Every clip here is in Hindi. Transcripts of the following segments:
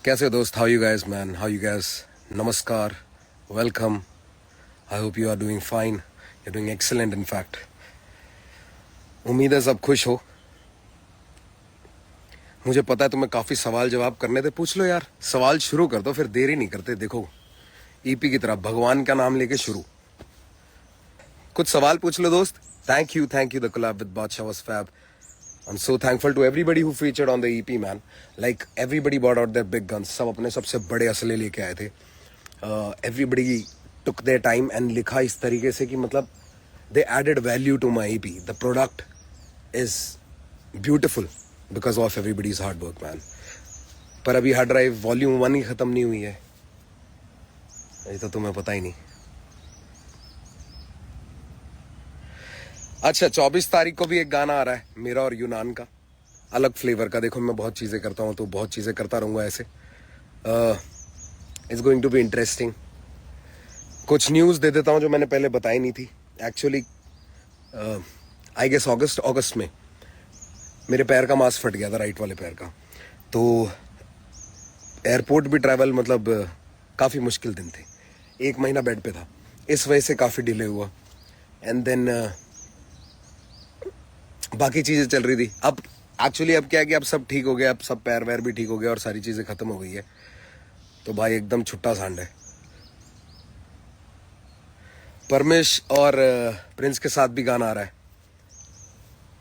कैसे हो दोस्त? How you guys man? How you guys? नमस्कार, welcome. I hope you are doing fine, you are doing excellent in fact. उम्मीद है सब खुश हो। मुझे पता है तुम्हें काफ़ी सवाल जवाब करने थे, पूछ लो यार। सवाल शुरू कर दो, फिर देरी नहीं करते। देखो, ईपी की तरह भगवान का नाम लेके शुरू। कुछ सवाल पूछ लो दोस्त। Thank you the collab with Badshah was fab. I'm so thankful to everybody who featured on the EP, man. Like everybody brought out their big guns. सब अपने सबसे बड़े असले लेके आए थे. Everybody took their time and लिखा इस तरीके से कि मतलब they added value to my EP. The product is beautiful because of everybody's hard work, man. पर अभी हार्ड ड्राइव वॉल्यूम 1 ही खत्म नहीं हुई है, ये तो तुम्हें पता ही नहीं। अच्छा, 24 तारीख को भी एक गाना आ रहा है मेरा और यूनान का, अलग फ्लेवर का। देखो, मैं बहुत चीज़ें करता हूँ तो बहुत चीज़ें करता रहूँगा ऐसे। It's going to be interesting. कुछ न्यूज़ दे देता हूँ जो मैंने पहले बताई नहीं थी। एक्चुअली आई गेस अगस्त में मेरे पैर का मांस फट गया था, राइट वाले पैर का। तो एयरपोर्ट भी ट्रैवल मतलब काफ़ी मुश्किल दिन थे। 1 महीना बेड पे था, इस वजह से काफ़ी डिले हुआ। एंड देन बाकी चीज़ें चल रही थी। अब एक्चुअली अब क्या है कि अब सब ठीक हो गया, अब सब पैर वैर भी ठीक हो गया और सारी चीज़ें ख़त्म हो गई है। तो भाई एकदम छुट्टा सांड है। परमेश और प्रिंस के साथ भी गाना आ रहा है,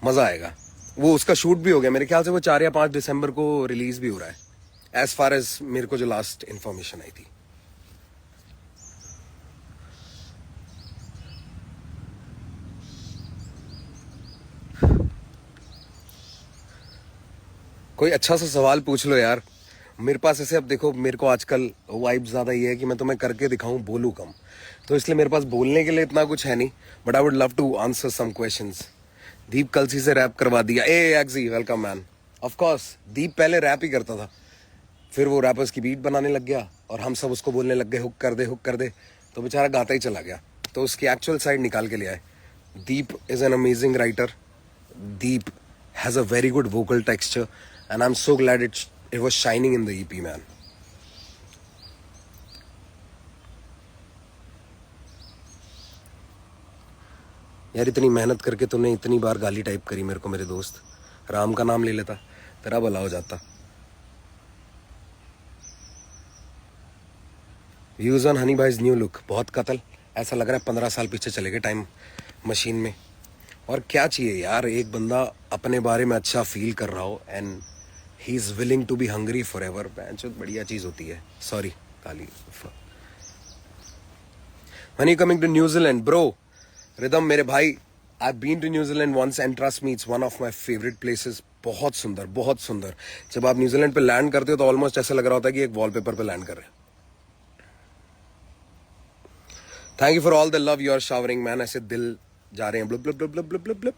मज़ा आएगा। वो उसका शूट भी हो गया मेरे ख्याल से, वो 4 या 5 दिसंबर को रिलीज़ भी हो रहा है, एज फार एज मेरे को जो लास्ट इन्फॉर्मेशन आई थी। कोई अच्छा सा सवाल पूछ लो यार। मेरे पास ऐसे, अब देखो मेरे को आजकल वाइब ज़्यादा ये है कि मैं तुम्हें करके दिखाऊं, बोलूं कम, तो इसलिए मेरे पास बोलने के लिए इतना कुछ है नहीं। But I would love to answer some questions. Deep Kalsi से रैप करवा दिया। ए एक्जी, welcome man. Of course Deep पहले रैप ही करता था, फिर वो रैपर्स की बीट बनाने लग गया और हम सब उसको बोलने लग गए हुक कर दे हुक कर दे, तो बेचारा गाता ही चला गया। तो उसकी एक्चुअल साइड निकाल के ले आए। Deep is an amazing writer. Deep has a very good vocal texture, and I'm so glad it was shining in the EP, man. यार इतनी मेहनत करके तूने इतनी बार गाली टाइप करी मेरे को, मेरे दोस्त। राम का नाम ले लेता, तेरा भला हो जाता। व्यूज ऑन हनी भाईज न्यू लुक, बहुत कतल। ऐसा लग रहा है 15 साल पीछे चले गए टाइम मशीन में। और क्या चाहिए यार, एक बंदा अपने बारे में अच्छा फील कर रहा हो and he is willing to be hungry forever. बढ़िया चीज़ होती है। Sorry Kali. When you coming to New Zealand, bro? Rhythm मेरे भाई, I've been to New Zealand once and trust me, it's one of my favorite places. बहुत सुंदर, बहुत सुंदर। जब आप न्यूजीलैंड पे लैंड करते हो तो ऑलमोस्ट ऐसा लग रहा होता है कि एक वॉलपेपर पे लैंड कर रहे हैं। Thank you for all the love you are showering man. ऐसे दिल जा रहे हैं ब्लब ब्लब ब्लब ब्लब ब्लब ब्लब।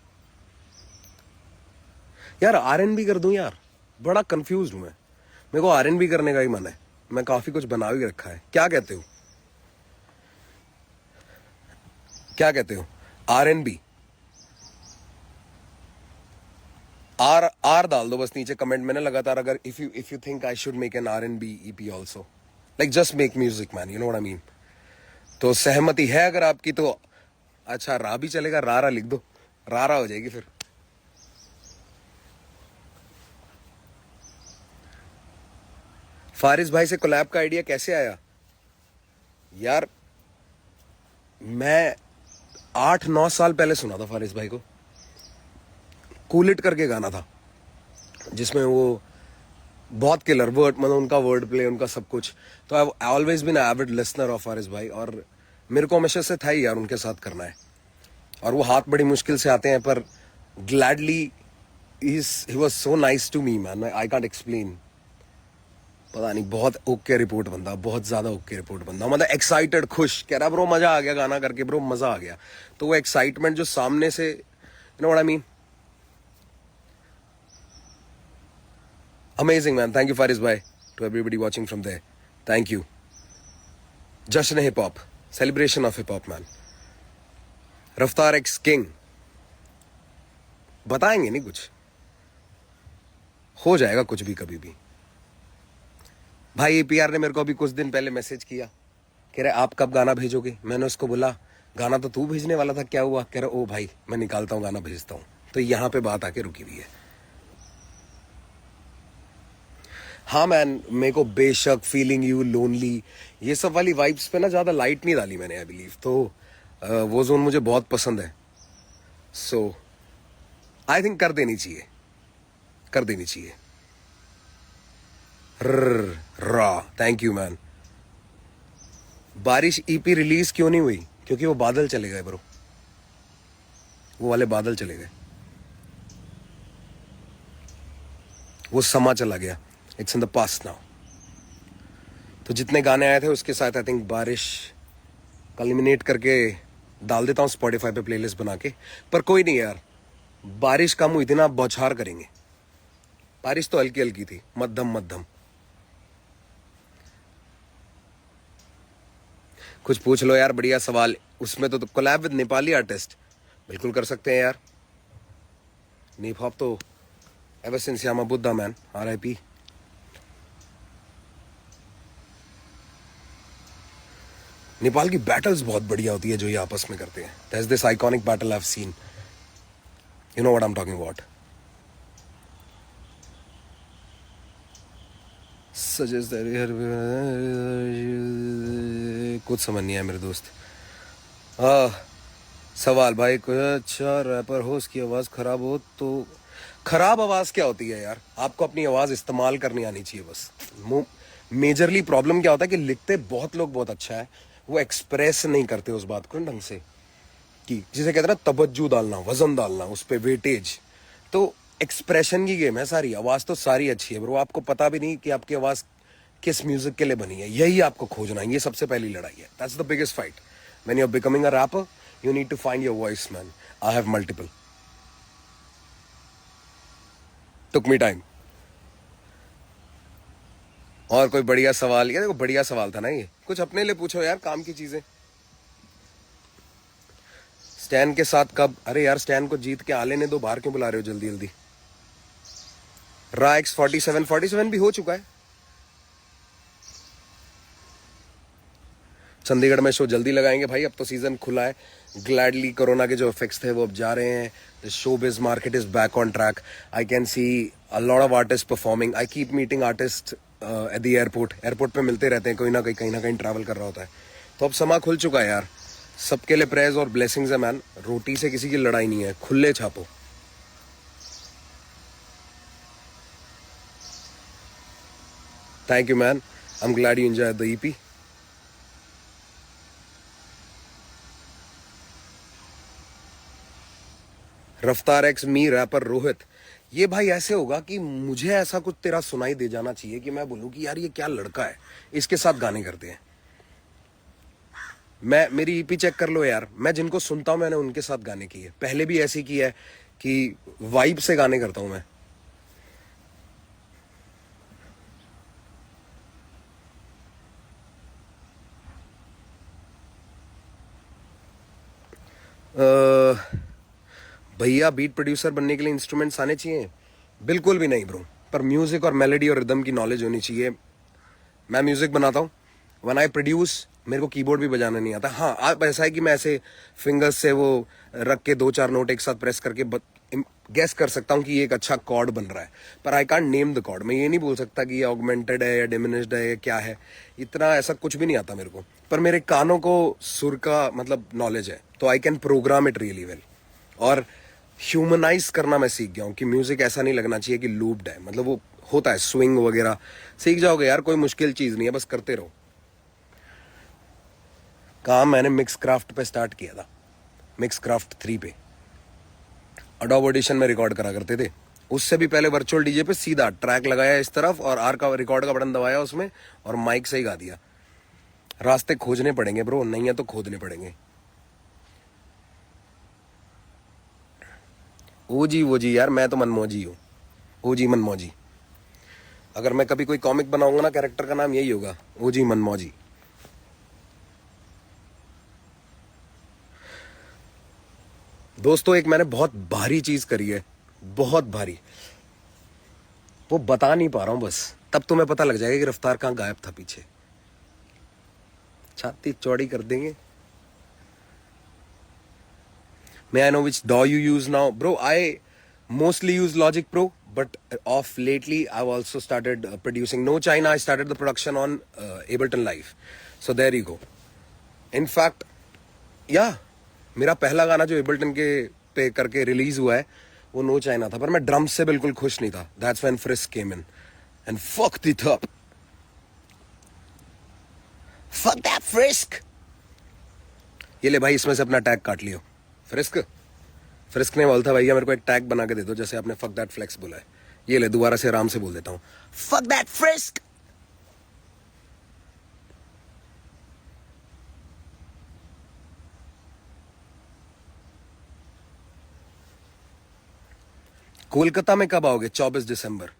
यार R&B कर दूं यार, बड़ा कंफ्यूज हूं मैं। मेरे को R&B करने का ही मन है। मैं काफी कुछ बना भी रखा है। क्या कहते हो? क्या कहते हो? R&B आर डाल दो बस नीचे कमेंट में ना लगातार। अगर if you think I should make an R&B EP also, like just make music man, you know what I mean. तो सहमति है अगर आपकी तो अच्छा, रा भी चलेगा, रारा लिख दो, रारा हो जाएगी फिर। फारिस भाई से कोलैब का आइडिया कैसे आया? यार मैं 8-9 साल पहले सुना था फारिस भाई को। कूल इट करके गाना था जिसमें वो बहुत किलर वर्ड, मतलब उनका वर्ड प्ले, उनका सब कुछ। तो I always been avid listener of Faris भाई, और मेरे को हमेशा से था ही यार उनके साथ करना है। और वो हाथ बड़ी मुश्किल से आते हैं, पर gladly he was so nice to me man, I can't explain. पता नहीं, बहुत ओके रिपोर्ट बंदा, बहुत ज्यादा ओके रिपोर्ट बंदा। मतलब एक्साइटेड, खुश, कह रहा ब्रो मजा आ गया गाना करके, ब्रो मजा आ गया। तो वो एक्साइटमेंट जो सामने से, you know what I mean. Amazing man. Thank you Faris भाई, to everybody watching from there, thank you. जश्न hip hop, celebration of hip hop man. Raftaar x King, बताएंगे नहीं कुछ, हो जाएगा कुछ भी कभी भी। भाई APR ने मेरे को अभी कुछ दिन पहले मैसेज किया, कह रहे आप कब गाना भेजोगे। मैंने उसको बोला गाना तो तू भेजने वाला था, क्या हुआ। कह रहा ओ भाई मैं निकालता हूँ गाना भेजता हूँ। तो यहाँ पे बात आके रुकी हुई है। हाँ मैन, मेरे को बेशक फीलिंग यू लोनली ये सब वाली वाइब्स पे ना ज्यादा लाइट नहीं डाली मैंने आई बिलीव। तो वो जोन मुझे बहुत पसंद है। सो आई थिंक कर देनी चाहिए, कर देनी चाहिए। रा थैंक यू मैन। बारिश EP रिलीज क्यों नहीं हुई? क्योंकि वो बादल चले गए ब्रो, वो वाले बादल चले गए, वो समा चला गया। It's in the past now. तो जितने गाने आए थे उसके साथ आई थिंक बारिश कलिमिनेट करके डाल देता हूँ स्पॉटिफाई पे प्लेलिस्ट बना के। पर कोई नहीं यार, बारिश कम हुई थी ना, बौछार करेंगे। बारिश तो हल्की हल्की थी, मध्यम मध्यम। कुछ पूछ लो यार, बढ़िया सवाल। उसमें तो कोलैब विद नेपाली आर्टिस्ट बिल्कुल कर सकते हैं यार। नीप हॉप तो एवर सिंस यामा बुद्धा मैन, RIP। नेपाल की बैटल्स बहुत बढ़िया होती है जो ये आपस में करते हैं। That's this iconic battle I have seen, you know what I am talking about. Suggest कुछ समझ नहीं है मेरे दोस्त। सवाल भाई, कोई अच्छा रैपर हो उसकी आवाज खराब हो तो? खराब आवाज क्या होती है यार? आपको अपनी आवाज इस्तेमाल करनी आनी चाहिए बस। मेजरली प्रॉब्लम क्या होता है कि लिखते बहुत लोग बहुत अच्छा है, वो एक्सप्रेस नहीं करते उस बात को ढंग से, कि जिसे कहते हैं ना तवज्जो डालना, वजन डालना, उस पर वेटेज। तो एक्सप्रेशन की गेम है सारी। आवाज तो सारी अच्छी है ब्रो, आपको पता भी नहीं कि आपकी आवाज किस म्यूजिक के लिए बनी है। यही आपको खोजना है, ये सबसे पहली लड़ाई है। That's the biggest fight when you are becoming a rapper. You need to find your voice man. I have multiple, took me time. और कोई बढ़िया सवाल? ये देखो बढ़िया सवाल था ना ये। कुछ अपने लिए पूछो यार, काम की चीजें। स्टैन के साथ कब? अरे यार स्टैन को जीत के आले ने दो, बाहर क्यों बुला रहे हो जल्दी जल्दी? RAX 47 भी हो चुका है। चंडीगढ़ में शो जल्दी लगाएंगे भाई, अब तो सीजन खुला है। ग्लैडली कोरोना के जो इफेक्ट्स थे वो अब जा रहे हैं। The showbiz market is back on track. I can see a lot of artist performing. I keep meeting artist at the airport. Airport पे मिलते रहते हैं, कोई ना कहीं ट्रैवल कर रहा होता है। तो अब समा खुल चुका है यार। सबके लिए प्रेज और ब्लेसिंग्स है मैन। रोटी से किसी की लड़ाई नहीं है, खुले छापो। Thank you man, I am glad you enjoy the EP। Raftaar x me rapper Rohit. ये भाई ऐसे होगा कि मुझे ऐसा कुछ तेरा सुनाई दे जाना चाहिए कि मैं बोलूं कि यार ये क्या लड़का है, इसके साथ गाने करते हैं। मैं मेरी EP चेक कर लो यार, मैं जिनको सुनता हूं मैंने उनके साथ गाने किए। पहले भी ऐसे किया है कि वाइब से गाने करता हूं मैं। भैया बीट प्रोड्यूसर बनने के लिए इंस्ट्रूमेंट्स आने चाहिए? बिल्कुल भी नहीं ब्रो, पर म्यूजिक और मेलोडी और रिदम की नॉलेज होनी चाहिए। मैं म्यूजिक बनाता हूँ, वन आई प्रोड्यूस। मेरे को कीबोर्ड भी बजाना नहीं आता। हाँ आप ऐसा है कि मैं ऐसे फिंगर्स से वो रख के 2-4 नोट एक साथ प्रेस करके गैस कर सकता हूँ कि ये एक अच्छा कॉर्ड बन रहा है, पर I can't name the chord. मैं ये नहीं बोल सकता कि ये ऑगमेंटेड है या डिमिनिश्ड है या क्या है। इतना ऐसा कुछ भी नहीं आता मेरे को, पर मेरे कानों को सुर का मतलब नॉलेज है, तो I can program it really well. और ह्यूमनाइज करना मैं सीख गया हूँ कि म्यूजिक ऐसा नहीं लगना चाहिए कि लूप्ड है। मतलब वो होता है स्विंग वगैरह, सीख जाओगे यार, कोई मुश्किल चीज नहीं है, बस करते रहो। काम मैंने मिक्स क्राफ्ट पे स्टार्ट किया था, मिक्स क्राफ्ट 3 पे। अडोब ऑडिशन में रिकॉर्ड करा करते थे। उससे भी पहले वर्चुअल डीजे पे सीधा ट्रैक लगाया इस तरफ और आर का रिकॉर्ड का बटन दबाया उसमें और माइक से ही गा दिया। रास्ते खोजने पड़ेंगे ब्रो, नहीं है तो खोदने पड़ेंगे। वो जी यार, मैं तो मनमौजी हूँ। ओजी मनमौजी। अगर मैं कभी कोई कॉमिक बनाऊंगा ना, कैरेक्टर का नाम यही होगा, ओजी मनमौजी। दोस्तों एक मैंने बहुत भारी चीज करी है, बहुत भारी। वो बता नहीं पा रहा हूं बस। तब तुम्हें पता लग जाएगा कि रफ्तार कहाँ गायब था पीछे। छाती चौड़ी कर देंगे। May I know which DAW you use now? Bro, I mostly use Logic Pro, but of lately I've also started producing. No China, I started the production on Ableton Live. So there you go. In fact, yeah, मेरा पहला गाना जो Ableton के पे करके रिलीज हुआ है वो नो चाइना था, पर मैं ड्रम्स से बिल्कुल खुश नहीं था. That's when Frisk came in and fucked it up. Fuck that Frisk. ये ले भाई, इसमें से अपना टैग काट लियो. फ्रिस्क ने बोला था भैया मेरे को एक टैग बना के दे दो, जैसे आपने फक दैट फ्लेक्स बोला है. ये ले, दोबारा से आराम से बोल देता हूं, फक दैट फ्रिस्क. कोलकाता में कब आओगे? 24 दिसंबर.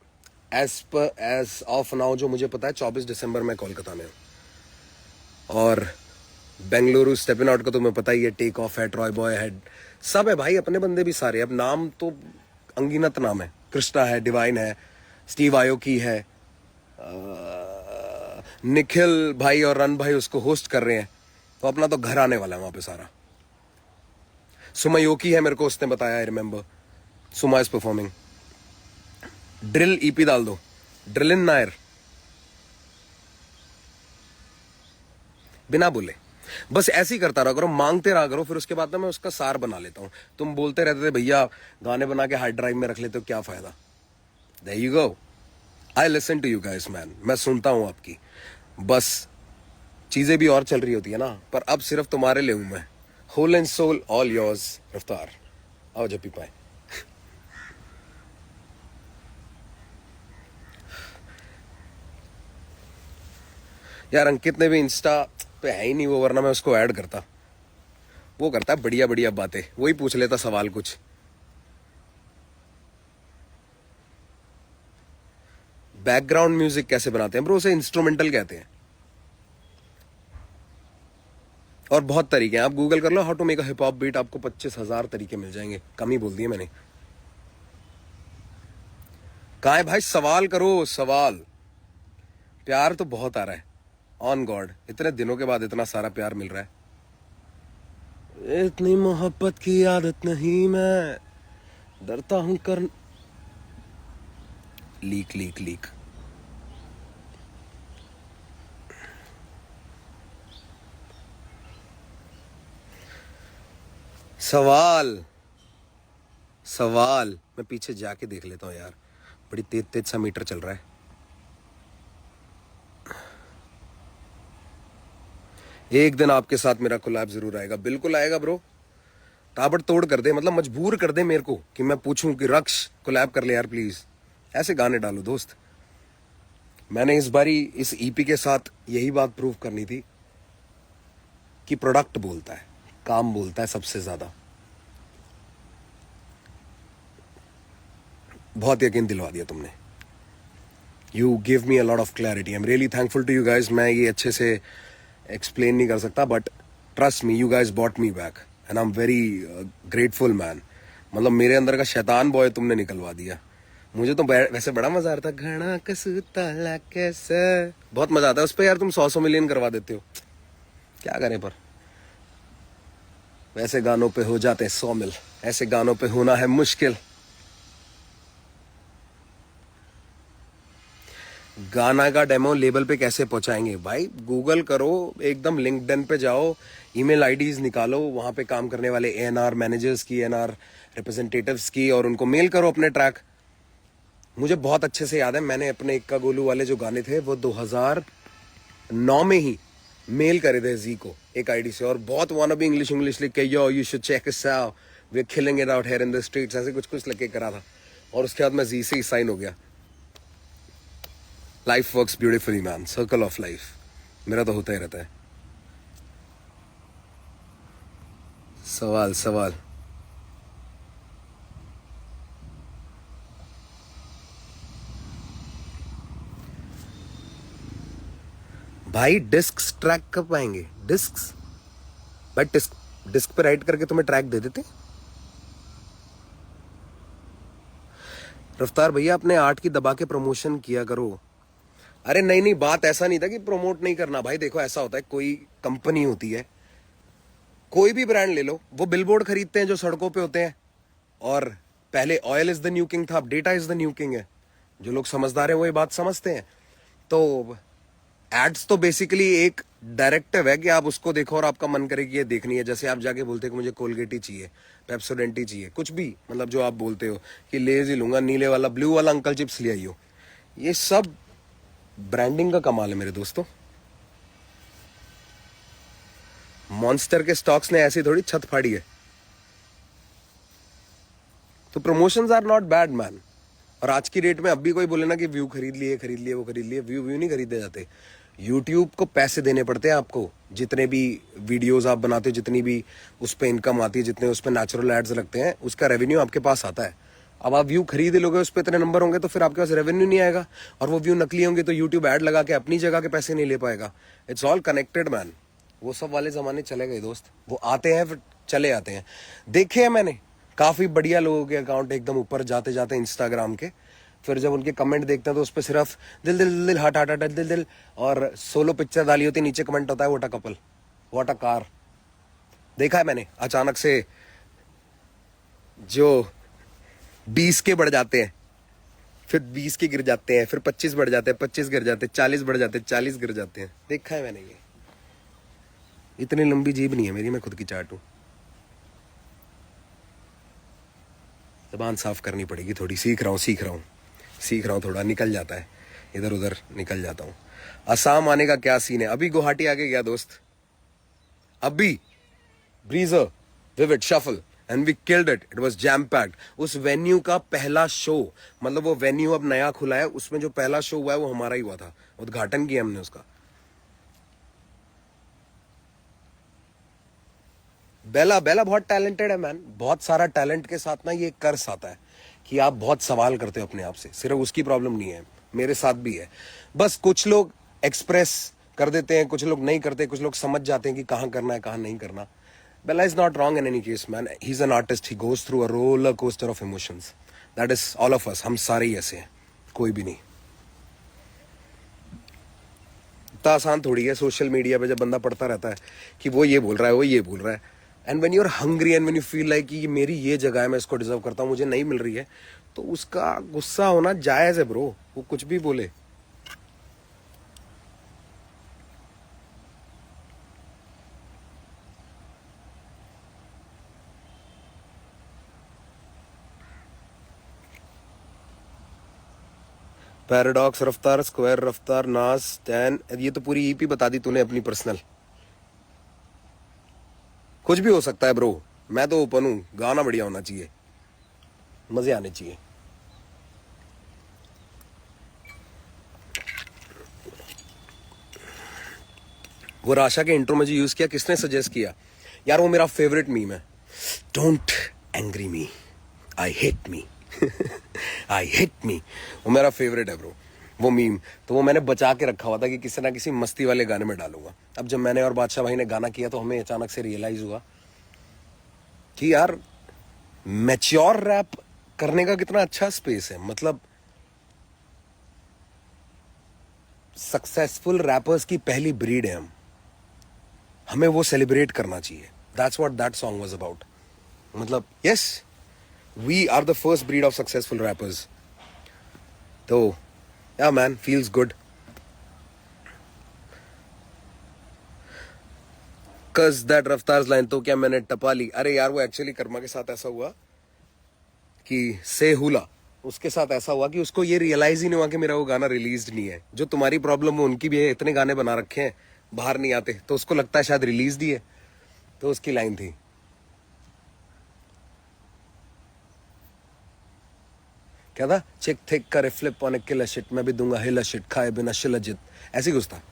एज ऑफ नाउ जो मुझे पता है 24 दिसंबर में कोलकाता में हूं. और बेंगलुरु स्टेपिन आउट का तुम्हें पता ही है, टेक ऑफ है, ट्रॉय बॉय है, सब है भाई, अपने बंदे भी सारे. अब नाम तो अंगिनत नाम है. कृष्णा है, डिवाइन है, स्टीव आयोकी है, निखिल भाई और रन भाई उसको होस्ट कर रहे हैं. तो अपना तो घर आने वाला है वहां पे सारा. सुमयोकी है, मेरे को उसने बताया, I remember. Suma is performing. Drill EP डाल दो, ड्रिल इन नायर, बिना बोले. बस ऐसे ही करता रहा करो, मांगते रहा करो, फिर उसके बाद ना मैं उसका सार बना लेता हूं. तुम बोलते रहते थे भैया गाने बना के हार्ड ड्राइव में रख लेते हो, क्या फायदा. There you go. I listen to you guys man. मैं सुनता हूं आपकी, बस चीजें भी और चल रही होती है ना, पर अब सिर्फ तुम्हारे लिए हूं मैं. Whole and soul all yours Raftaar. आओ जब भी पाए. यार अंकित ने भी इंस्टा पे है ही नहीं वो, वरना मैं उसको ऐड करता. वो करता है बढ़िया बढ़िया बातें, वही पूछ लेता सवाल कुछ. बैकग्राउंड म्यूजिक कैसे बनाते हैं ब्रो? उसे इंस्ट्रूमेंटल कहते हैं. और बहुत तरीके हैं, आप गूगल कर लो how to make a hip hop beat, आपको 25,000 तरीके मिल जाएंगे. कम ही बोल दिए मैंने. कहा है भाई, सवाल करो सवाल. प्यार तो बहुत आ रहा है, ऑन गॉड. इतने दिनों के बाद इतना सारा प्यार मिल रहा है. इतनी मोहब्बत की आदत नहीं, मैं डरता हूं कर. Leak leak leak. सवाल सवाल. मैं पीछे जाके देख लेता हूं यार, बड़ी तेज तेज सा मीटर चल रहा है. एक दिन आपके साथ मेरा कोलैब जरूर आएगा. बिल्कुल आएगा ब्रो. ताबड़तोड़ कर दे, मतलब मजबूर कर दे मेरे को कि मैं पूछूं कि रक्ष कोलैब कर ले यार प्लीज. ऐसे गाने डालो दोस्त. मैंने इस बारी इस ईपी के साथ यही बात प्रूव करनी थी कि प्रोडक्ट बोलता है, काम बोलता है सबसे ज्यादा. बहुत यकीन दिलवा दिया तुमने. You give me a lot of clarity. I am really thankful to you guys. मैं ये अच्छे से एक्सप्लेन नहीं कर सकता, but trust me, you guys bought me back and I am very grateful man. मतलब मेरे अंदर का शैतान बॉय तुमने निकलवा दिया. मुझे तो वैसे बड़ा मजा आ रहा था. घना कसुता कैसे, बहुत मजा आता है उस पर यार. तुम 100 मिलियन करवा देते हो, क्या करें. पर वैसे गानों पे हो जाते हैं 100 मिल, ऐसे गानों पे होना है मुश्किल. गाना का डेमो लेबल पे कैसे पहुंचाएंगे भाई? गूगल करो, एकदम लिंक्डइन पे जाओ, ईमेल आईडीज निकालो, वहां पे काम करने वाले एएनआर मैनेजर्स की, एएनआर रिप्रेजेंटेटिव्स की, और उनको मेल करो अपने ट्रैक. मुझे बहुत अच्छे से याद है, मैंने अपने इक्का गोलू वाले जो गाने थे वो 2009 में ही मेल करे थे जी को एक आईडी से, और बहुत वाना भी इंग्लिश लिख के, yo you should check us out, we are killing it out here in the streets, ऐसे कुछ कुछ लिख के करा था. और उसके बाद मैं जी से ही साइन हो गया. Life works beautifully man, circle of life. मेरा तो होता ही रहता है. सवाल सवाल. भाई डिस्क ट्रैक कब आएंगे? डिस्क भाई, डिस्क पे राइट करके तुम्हें ट्रैक दे देते. रफ्तार भैया अपने आर्ट की दबा के प्रमोशन किया करो. अरे नहीं नहीं, बात ऐसा नहीं था कि प्रमोट नहीं करना भाई। देखो ऐसा होता है, कोई कंपनी होती है, कोई भी ब्रांड ले लो, वो बिलबोर्ड खरीदते हैं जो सड़कों पे होते हैं, और पहले oil is the new king था, अब data is the new king है। जो लोग समझदार हैं वो ये बात समझते हैं। तो एड्स तो बेसिकली एक डायरेक्टिव है कि आप उसको देखो और आपका मन करे कि ये देखनी है। जैसे आप जाके बोलते हो कि मुझे कोलगेट ही चाहिए, पेप्सोडेंट ही चाहिए, कुछ भी, मतलब जो आप बोलते हो कि लेज ही लूंगा, नीले वाला ब्लू वाला अंकल चिप्स ले आइयो। ये सब ब्रांडिंग का कमाल है मेरे दोस्तों। मॉन्स्टर के स्टॉक्स ने ऐसी थोड़ी छत फाड़ी है। तो promotions are not bad man. और आज की डेट में अब भी कोई बोले ना कि व्यू खरीद लिए, खरीद लिए, वो खरीद लिए, व्यू नहीं खरीदे जाते। यूट्यूब को पैसे देने पड़ते हैं आपको। जितने भी वीडियोस आप बनाते हो, जितनी भी उस पर इनकम आती है, जितने उस पर नेचुरल एड्स लगते हैं, उसका रेवेन्यू आपके पास आता है। अब आप व्यू खरीद लोगे, उस पर इतने नंबर होंगे, तो फिर आपके पास रेवेन्यू नहीं आएगा। और वो व्यू नकली होंगे तो यूट्यूब ऐड लगा के अपनी जगह के पैसे नहीं ले पाएगा। It's all connected man. वो सब वाले जमाने चले गए दोस्त। वो आते हैं फिर चले आते हैं। देखे हैं मैंने काफी बढ़िया लोगों के अकाउंट एकदम ऊपर जाते जाते इंस्टाग्राम के, फिर जब उनके कमेंट देखते हैं तो उस पर सिर्फ दिल दिल दिल, हार्ट हार्ट हार्ट, दिल दिल, और सोलो पिक्चर डाली होती, नीचे कमेंट होता है what a couple, what a car. देखा है मैंने। अचानक से जो 20 के बढ़ जाते हैं, फिर 20 के गिर जाते हैं, फिर 25 बढ़ जाते हैं, 25 गिर जाते हैं, 40 बढ़ जाते हैं, 40 गिर जाते हैं। देखा है मैंने ये। इतनी लंबी जीभ नहीं है मेरी, मैं खुद की चाट हूं। जबान साफ करनी पड़ेगी थोड़ी। सीख रहा हूँ थोड़ा, निकल जाता है इधर उधर, निकल जाता हूँ। असम आने का क्या सीन है? अभी गुवाहाटी आके गया दोस्त, अभी Breezer, Vivid, Shuffle, and we killed it. It was jam packed. उस वेन्यू का पहला शो, मतलब वो वेन्यू अब नया खुला है, उसमें जो पहला शो हुआ है वो हमारा ही हुआ था। उद्घाटन किया हमने उसका। बेला बहुत टैलेंटेड है मैन। बहुत सारा टैलेंट के साथ ना ये कर्स आता है कि आप बहुत सवाल करते हो अपने आप से। सिर्फ उसकी प्रॉब्लम नहीं है, मेरे साथ भी है। बस कुछ लोग एक्सप्रेस कर देते हैं, कुछ लोग नहीं करते, कुछ लोग समझ जाते हैं कि कहाँ करना है, कहाँ नहीं करना। Bella is not wrong in any case man. He is an artist, he goes through a roller coaster of emotions. That is all of us. हम सारे ही ऐसे हैं, कोई भी नहीं। इतना आसान थोड़ी है सोशल मीडिया पे जब बंदा पढ़ता रहता है कि वो ये बोल रहा है, वो ये बोल रहा है, and when you are hungry and when you feel like कि मेरी ये जगह है, मैं इसको डिजर्व करता हूँ, मुझे नहीं मिल रही है, तो उसका गुस्सा होना जायज है ब्रो। वो कुछ भी बोले। पैराडॉक्स, रफ्तार, स्क्वायर, रफ्तार, नाज, स्टैन, ये तो पूरी ईपी बता दी तूने अपनी पर्सनल। कुछ भी हो सकता है ब्रो, मैं तो ओपन हूं। गाना बढ़िया होना चाहिए, मजे आने चाहिए। वो राशा के इंट्रो में जो यूज किया, किसने सजेस्ट किया यार? वो मेरा फेवरेट मीम है। Don't angry me, I hate me. I hate me, वो मेरा फेवरेट है ब्रो, वो मीम। तो वो मैंने बचा के रखा हुआ था कि किसी ना किसी मस्ती वाले गाने में डालूंगा। अब जब मैंने और बादशाह भाई ने गाना किया तो हमें अचानक से रियलाइज हुआ कि यार मैच्योर रैप करने का कितना अच्छा स्पेस है। मतलब सक्सेसफुल रैपर्स की पहली ब्रीड है हम, हमें वो सेलिब्रेट करना चाहिए। That's what that song was about. मतलब yes, we are the first breed of successful rappers. तो yeah man, feels good. Cause that Raftaar's line, तो क्या मैंने टपा ली? अरे यार वो एक्चुअली कर्मा के साथ ऐसा हुआ कि से हुला, उसके साथ ऐसा हुआ कि उसको ये रियलाइज ही नहीं हुआ कि मेरा वो गाना रिलीज नहीं है। जो तुम्हारी प्रॉब्लम है उनकी भी है, इतने गाने बना रखे हैं बाहर नहीं आते, तो उसको लगता है शायद रिलीज दी है। तो उसकी लाइन थी, क्या था? चिक थिक करे flip on a killer shit, मैं भी दूंगा हिलर शिट, खाए बिना शिलजित, ऐसी कुछ था।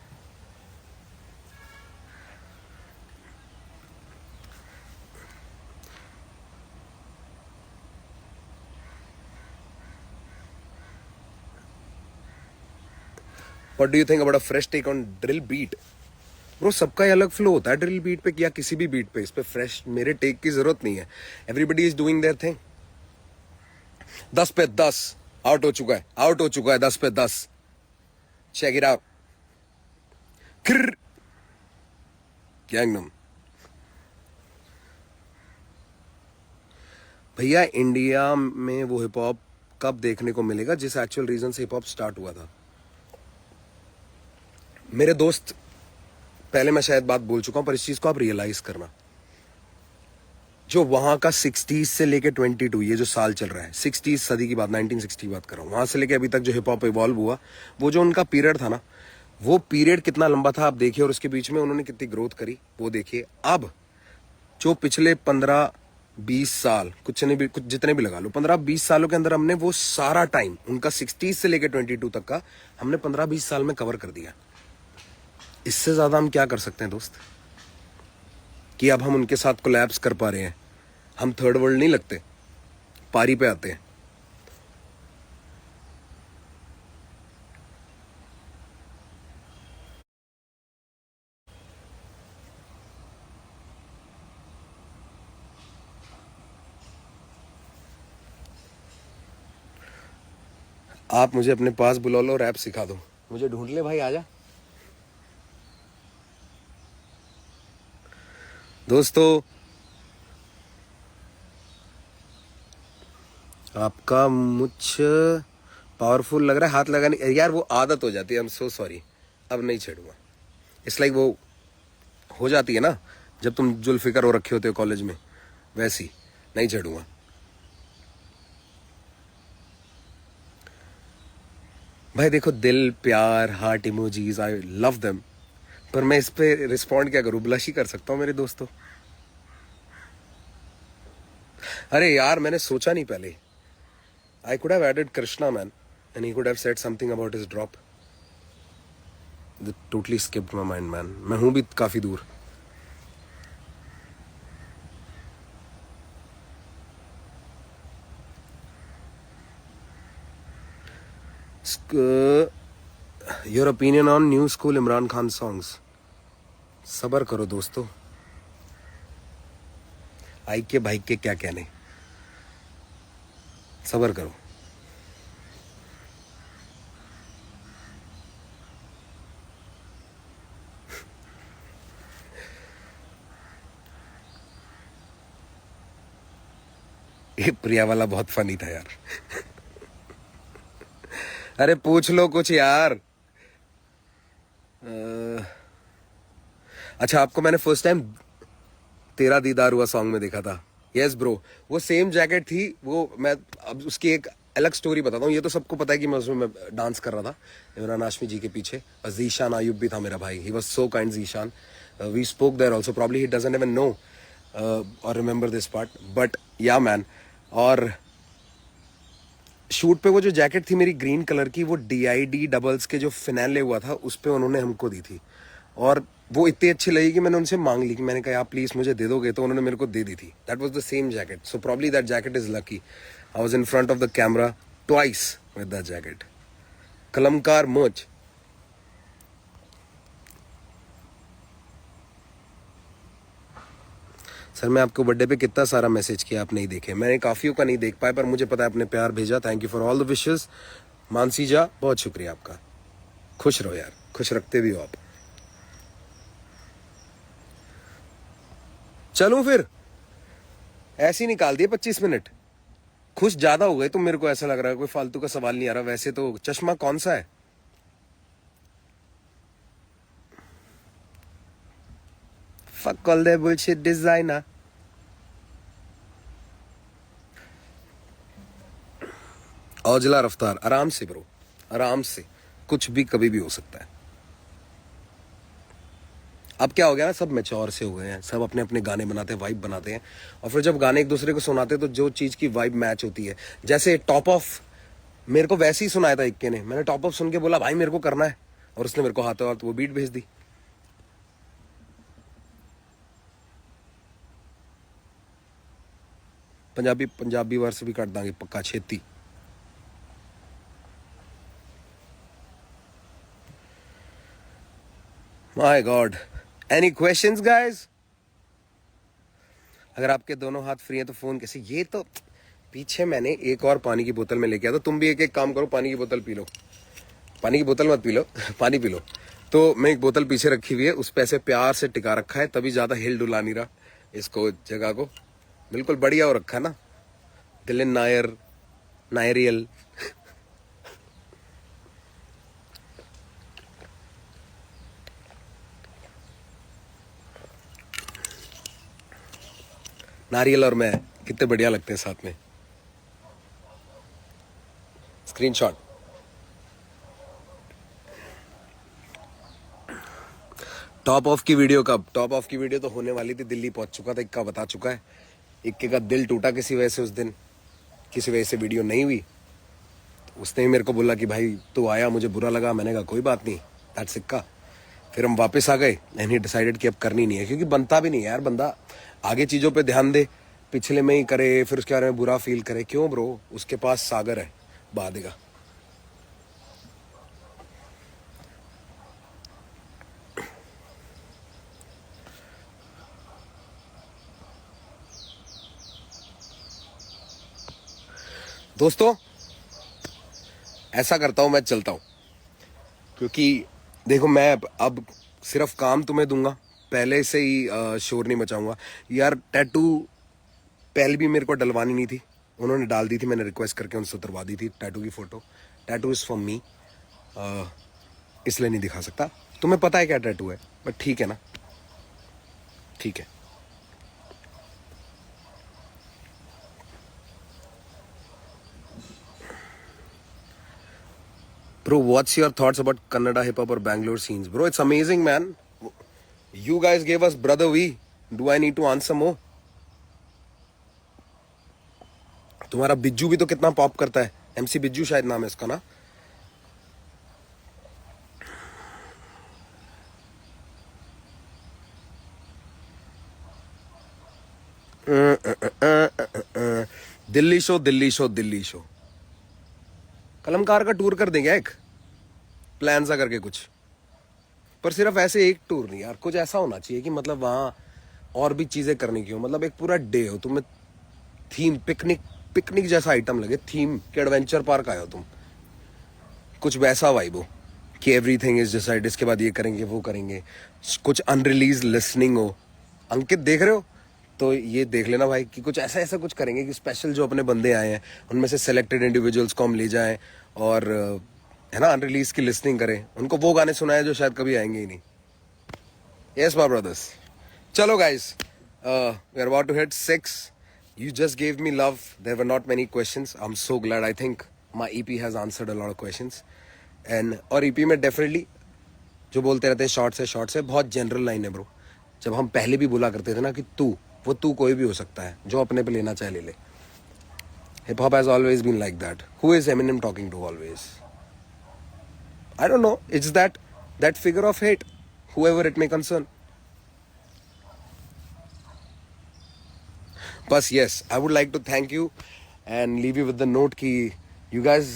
What do you think about a fresh take on drill beat? Bro सबका ही अलग फ्लो होता है ड्रिल बीट पे या किसी भी बीट पे। इस पे फ्रेश मेरे टेक की जरूरत नहीं है। Everybody is doing there thing. 10 पे 10 आउट हो चुका है, 10 पे 10। Check it out. गैंगनम। भैया इंडिया में वो हिप हॉप कब देखने को मिलेगा जिस एक्चुअल रीजन से हिप हॉप स्टार्ट हुआ था? मेरे दोस्त, पहले मैं शायद बात बोल चुका हूं, पर इस चीज को आप रियलाइज करना, जो वहां का 60s से लेके 22, ये जो साल चल रहा है, 60s सदी की बात, 1960 की बात कर रहा हूं, वहां से लेके अभी तक जो हिप हॉप इवॉल्व हुआ, वो जो उनका पीरियड था ना, वो पीरियड कितना लंबा था आप देखिए, और उसके बीच में उन्होंने कितनी ग्रोथ करी वो देखिए। अब जो पिछले 15-20 साल, कुछ जितने भी लगा लो, 15-20 सालों के अंदर हमने वो सारा टाइम उनका 60s से लेके 22 तक का हमने 15-20 साल में कवर कर दिया। इससे ज्यादा हम क्या कर सकते हैं दोस्त, कि अब हम उनके साथ कोलैप्स कर पा रहे हैं। हम थर्ड वर्ल्ड नहीं लगते, पारी पे आते हैं। आप मुझे अपने पास बुला लो, रैप सिखा दो, मुझे ढूंढ ले भाई, आजा। दोस्तों, आपका मुझ पावरफुल लग रहा है, हाथ लगाने यार, वो आदत हो जाती है। आई एम सो सॉरी, अब नहीं छेड़ूंगा। इट्स लाइक वो हो जाती है ना, जब तुम जुल्फिकर हो रखे होते हो कॉलेज में, वैसी। नहीं छेड़ूंगा भाई। देखो, दिल, प्यार, heart emojis, I love them, पर मैं इस पे रिस्पॉन्ड क्या करूं? ब्लश ही कर सकता हूं मेरे दोस्तों। अरे यार, मैंने सोचा नहीं पहले। I could have added Krishna man and he could have said something about his drop. Totally skipped my mind man. मैं हूं भी काफी दूर। Your opinion on new school Imran Khan songs. सबर करो दोस्तों, आई के भाई के क्या कहने, सबर करो। ये प्रिया वाला बहुत फनी था यार। अरे पूछ लो कुछ यार। अच्छा, आपको मैंने फर्स्ट टाइम तेरा दीदार हुआ सॉन्ग में देखा था। यस ब्रो, वो सेम जैकेट थी वो। मैं अब उसकी एक अलग स्टोरी बताता हूँ। ये तो सबको पता है कि मैं उसमें डांस कर रहा था इमरान हाशमी जी के पीछे। जीशान आयुब भी था मेरा भाई। He was so kind Zeeshan. We spoke there also, probably he doesn't even know or remember this part, but yeah man. और शूट पे वो जो जैकेट थी मेरी ग्रीन कलर की, वो DID डबल्स के जो फिनाले हुआ था उस पे उन्होंने हमको दी थी, और वो इतनी अच्छी लगी कि मैंने उनसे मांग ली कि मैंने कहा आप प्लीज मुझे दे दोगे, तो उन्होंने मेरे को दे दी थी। That was the same jacket, so probably that jacket is lucky. I was in front of the camera twice with that jacket. Kalamkaar merch. Sir, मैं आपको बर्थडे पे कितना सारा मैसेज किया, आप नहीं देखे। मैंने काफियों का नहीं देख पाया, पर मुझे पता है आपने प्यार भेजा। Thank you for all the wishes. Mansi जा, बहुत शुक्रिया आपका। खुश रहो यार, खुश रखते भी हो आप। चलूं फिर? ऐसे ही निकाल दिए 25 मिनट। खुश ज्यादा हो गए तुम, मेरे को ऐसा लग रहा है। कोई फालतू का सवाल नहीं आ रहा। वैसे तो चश्मा कौन सा है? Fuck all that bullshit designer. Aujla रफ्तार, आराम से ब्रो, आराम से। कुछ भी कभी भी हो सकता है। अब क्या हो गया ना, सब मैच्योर से हो गए हैं, सब अपने अपने गाने बनाते हैं, वाइब बनाते हैं, और फिर जब गाने एक दूसरे को सुनाते हैं तो जो चीज की वाइब मैच होती है, जैसे टॉप ऑफ मेरे को वैसे ही सुनाया था इक्के ने। मैंने टॉप ऑफ सुन के बोला भाई मेरे को करना है, और उसने मेरे को हाथों हाथ वो बीट भेज दी। पंजाबी पंजाबी वर्स भी कर देंगे पक्का छेती। My god, any questions guys? अगर आपके दोनों हाथ फ्री हैं तो फोन कैसे? ये तो पीछे मैंने एक और पानी की बोतल में लेके आया था। तुम भी एक एक काम करो, पानी की बोतल पी लो। पानी की बोतल मत पी लो, पानी पी लो। तो मैं एक बोतल पीछे रखी हुई है, उस पे ऐसे प्यार से टिका रखा है, तभी ज्यादा हिल डुला नहीं रहा इसको, जगह को बिल्कुल बढ़िया हो रखा है ना। दिलिन नायर, नायरियल। नारियल और मैं कितने बढ़िया लगते हैं साथ में। स्क्रीनशॉट। टॉप ऑफ की वीडियो कब? टॉप ऑफ की वीडियो तो होने वाली थी, दिल्ली पहुंच चुका था, इक्का बता चुका है। इक्के का दिल टूटा किसी वजह से उस दिन, किसी वजह से वीडियो नहीं हुई। तो उसने ही मेरे को बोला कि भाई तू आया, मुझे बुरा लगा। मैंने कहा कोई बात नहीं, दैट्स इक्का। फिर हम वापस आ गए एंड ही डिसाइडेड कि अब करनी नहीं है, क्योंकि बनता भी नहीं है यार। बंदा आगे चीजों पे ध्यान दे, पिछले में ही करे, फिर उसके बारे में बुरा फील करे। क्यों ब्रो? उसके पास सागर है, बहा देगा। दोस्तों ऐसा करता हूं, मैं चलता हूं, क्योंकि देखो मैं अब सिर्फ काम तुम्हें दूंगा, पहले से ही शोर नहीं मचाऊंगा यार। टैटू पहले भी मेरे को डलवानी नहीं थी, उन्होंने डाल दी थी, मैंने रिक्वेस्ट करके उनसे उतरवा दी थी टैटू की photo. Tattoo is for me, इसलिए नहीं दिखा सकता। तुम्हें पता है क्या टैटू है, बट ठीक है ना, ठीक है। Bro, what's your thoughts about Kannada hip hop or Bangalore scenes? Bro, it's amazing, man. You guys gave us Brother V. Do I need to answer more? तुम्हारा बिज्जू भी तो कितना पॉप करता है, MC बिज्जू शायद नाम है इसका ना। Delhi show, Delhi show, Delhi show. Kalamkaar का टूर कर देंगे एक, प्लान सा करके कुछ। पर सिर्फ ऐसे एक टूर नहीं यार, कुछ ऐसा होना चाहिए कि मतलब वहां और भी चीजें करने की हो। मतलब एक पूरा डे हो, तुम्हें थीम पिकनिक, पिकनिक जैसा आइटम लगे, थीम के एडवेंचर पार्क आए हो तुम, कुछ वैसा वाइब हो कि एवरीथिंग इज डिसाइड, इसके बाद ये करेंगे वो करेंगे। कुछ अनरिलीज लिसनिंग हो। अंकित देख रहे हो तो ये देख लेना भाई कि कुछ ऐसा ऐसा कुछ करेंगे कि स्पेशल जो अपने बंदे आए हैं उनमें से सेलेक्टेड इंडिविजुअल्स को हम ले जाएं और है ना अनरिलीज की लिसनिंग करें, उनको वो गाने सुनाए जो शायद कभी आएंगे ही नहीं। Yes my brothers. चलो guys, we are about to hit 6. You just gave me love. There were not many questions. I'm so glad. I think my EP has answered a lot of questions. And और EP में definitely जो बोलते रहते हैं शॉर्ट्स है, बहुत जनरल लाइन है ब्रो। जब हम पहले भी बोला करते थे ना कि तू, वो तू कोई भी हो सकता है, जो अपने पे लेना चाहे ले ले। Hip hop has always been like that. Who is Eminem talking to always? I don't know. It's that figure of hate, whoever it may concern. But yes, I would like to thank you and leave you with the note कि you guys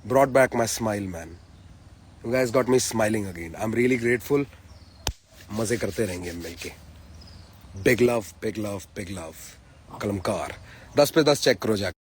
brought back my smile, man. You guys got me smiling again. I'm really grateful. मजे करते रहेंगे हम मिलके। Big love, big love, big love. कलमकार 10 पे 10 चेक करो जाके।